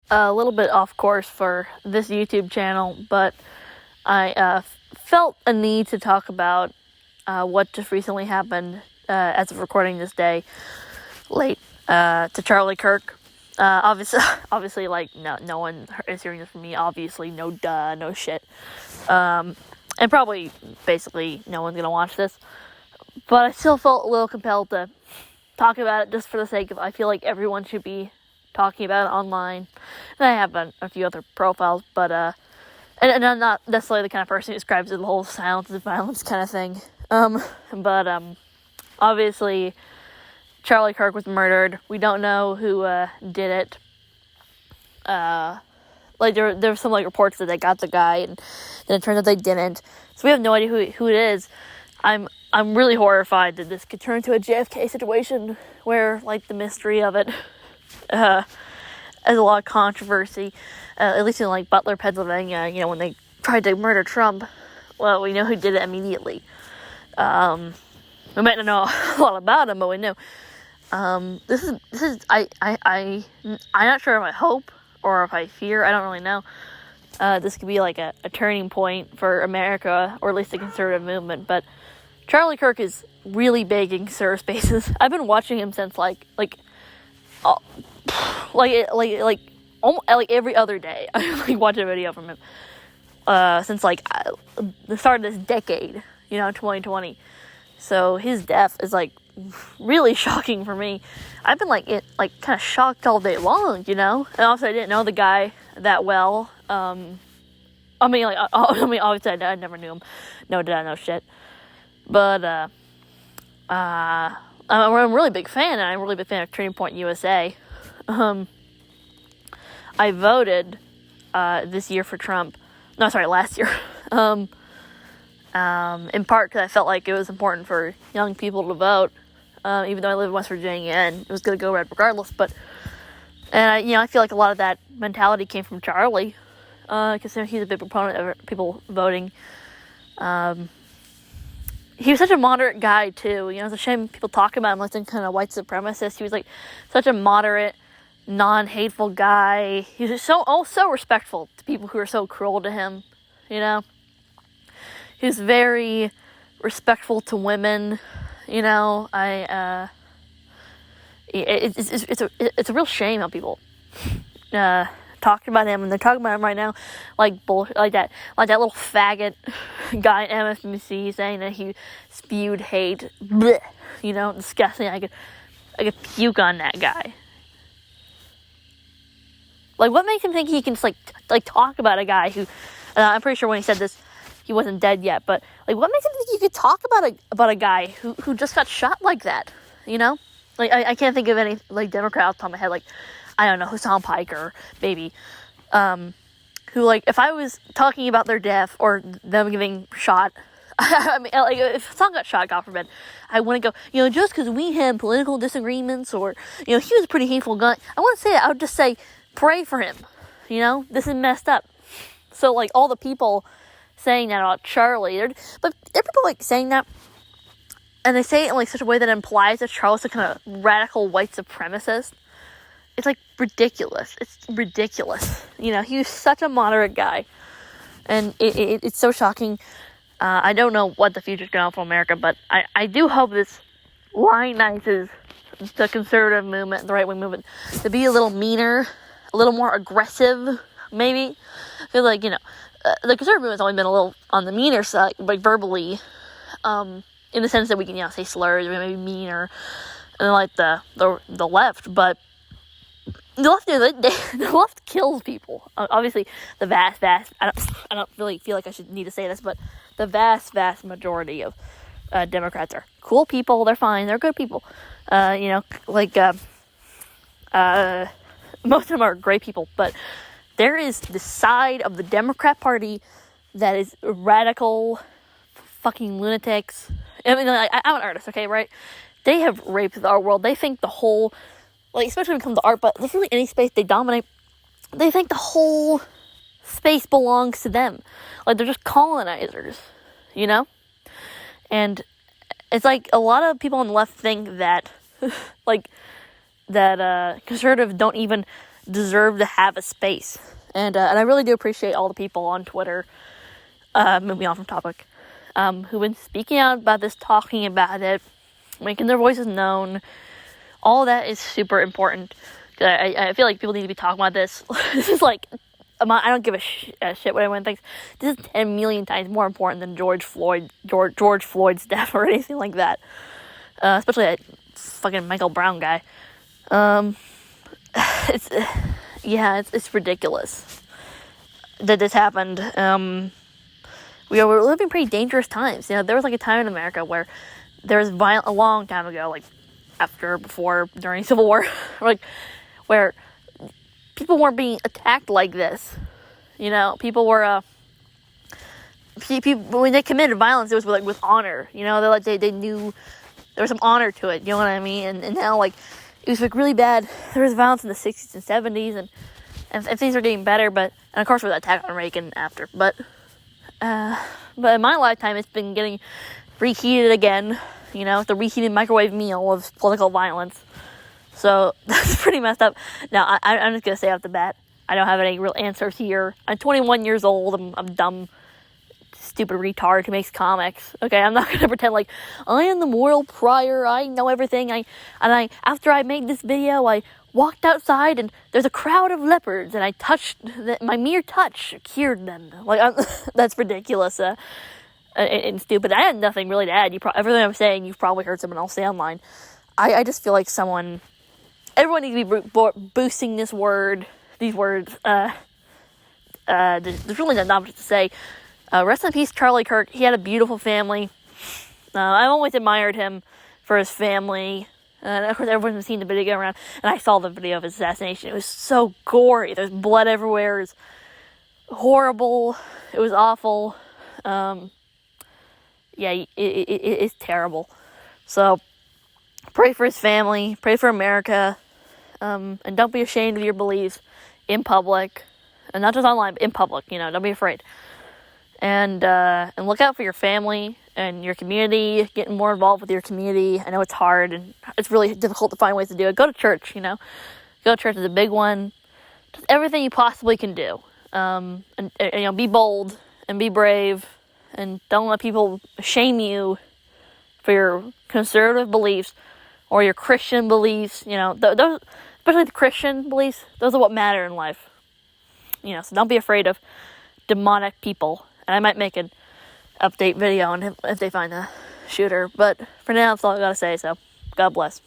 a little bit off course for this YouTube channel, but I felt a need to talk about what just recently happened as of recording this day, late, to Charlie Kirk. Obviously, like, no one is hearing this from me. Obviously, no shit. And probably, basically, no one's gonna watch this. But I still felt a little compelled to talk about it just for the sake of, I feel like everyone should be talking about it online. And I have a few other profiles, but, and I'm not necessarily the kind of person who describes the whole silence of violence kind of thing. But obviously, Charlie Kirk was murdered. We don't know who did it. Like, there were some, like, reports that they got the guy, and then it turns out they didn't. So we have no idea who it is. I'm really horrified that this could turn into a JFK situation where, like, the mystery of it has a lot of controversy. At least in, like, Butler, Pennsylvania, you know, when they tried to murder Trump, well, we know who did it immediately. We might not know a lot about him, but we know. I'm not sure if I hope or if I fear, I don't really know. This could be like a turning point for America, or at least the conservative movement, but Charlie Kirk is really big in conservative spaces. I've been watching him since like every other day. I like watch a video from him since like the start of this decade, 2020. So his death is like really shocking for me. I've been like kind of shocked all day long, and also I didn't know the guy that well. Obviously I never knew him. No, did I know shit. But I'm a really big fan, and I'm a really big fan of Turning Point USA. I voted this year for Trump. No, sorry, last year. In part because I felt like it was important for young people to vote, even though I live in West Virginia and it was going to go red regardless. And I feel like a lot of that mentality came from Charlie, because he's a big proponent of people voting. He was such a moderate guy too. It's a shame people talk about him like some kind of white supremacist. He was like such a moderate, non-hateful guy. He was just so respectful to people who are so cruel to him. He was very respectful to women. It's a real shame how people talk about him, and they're talking about him right now like bullshit, like that little faggot guy at MSNBC saying that he spewed hate. Blech, disgusting. I could puke on that guy. Like, what makes him think he can just like talk about a guy who? I'm pretty sure when he said this, he wasn't dead yet. But like, what makes him think you could talk about a guy who just got shot like that? Like I can't think of any like Democrat off the top of my head. Like, I don't know, Hassan Piker, maybe, who, like, if I was talking about their death or them getting shot, I mean, like, if Hassan got shot, God forbid, I wouldn't go, just because we had political disagreements or, he was a pretty hateful guy. I wouldn't say that. I would just say, pray for him. This is messed up. So, like, all the people saying that about Charlie, but there are people, like, saying that, and they say it in, like, such a way that implies that Charlie's a kind of radical white supremacist. It's, like, ridiculous. It's ridiculous. He was such a moderate guy. And it's so shocking. I don't know what the future's going to for America, but I do hope this lionizes the conservative movement, the right-wing movement, to be a little meaner, a little more aggressive, maybe. Because, like, the conservative movement's always been a little on the meaner side, like, verbally, in the sense that we can, say slurs, or maybe meaner, and, like, the left, but the left kills people. Obviously, the vast, I don't really feel like I should need to say this, but the vast majority of Democrats are cool people. They're fine. They're good people. Most of them are great people, but there is the side of the Democrat Party that is radical, fucking lunatics. I mean, I'm an artist, okay, right? They have raped our world. They think the whole, like, especially when it comes to art, but literally any space they dominate, they think the whole space belongs to them. Like, they're just colonizers, And it's like a lot of people on the left think that, conservatives don't even deserve to have a space. And I really do appreciate all the people on Twitter, moving on from topic, who've been speaking out about this, talking about it, making their voices known. All that is super important. I feel like people need to be talking about this. This is like, I don't give a shit what anyone thinks. This is 10 million times more important than George Floyd's death or anything like that. Especially that fucking Michael Brown guy. It's ridiculous that this happened. We're living pretty dangerous times. You know, there was like a time in America where there was violence a long time ago, like after, before, during Civil War, like where people weren't being attacked like this. You know, people were people when they committed violence, it was like with honor. You know, they knew there was some honor to it. You know what I mean? And now like it was like really bad. There was violence in the 60s and 70s, and things are getting better. But and of course with the attack on Reagan after. But in my lifetime, it's been getting reheated again. You know, the reheated microwave meal of political violence. So that's pretty messed up. Now, I'm just going to say off the bat, I don't have any real answers here. I'm 21 years old. I'm dumb, stupid retard who makes comics. Okay, I'm not going to pretend like I am the moral prior. I know everything. After I made this video, I walked outside and there's a crowd of leopards and I touched, my mere touch cured them. Like, that's ridiculous and stupid. I had nothing really to add. Everything I'm saying, you've probably heard someone else say online. I just feel like everyone needs to be boosting these words. There's really not much to say. Rest in peace, Charlie Kirk. He had a beautiful family. I've always admired him for his family. And of course, everyone's seen the video around. And I saw the video of his assassination. It was so gory. There's blood everywhere. It was horrible. It was awful. It's terrible. So, pray for his family. Pray for America. And don't be ashamed of your beliefs in public. And not just online, but in public. You know, don't be afraid. And look out for your family and your community, getting more involved with your community. I know it's hard and it's really difficult to find ways to do it. Go to church, you know. Go to church is a big one. Just everything you possibly can do. And you know, be bold and be brave and don't let people shame you for your conservative beliefs or your Christian beliefs. You know, those, especially the Christian beliefs, those are what matter in life. You know, so don't be afraid of demonic people. And I might make an update video on if they find a shooter. But for now, that's all I gotta say. So, God bless.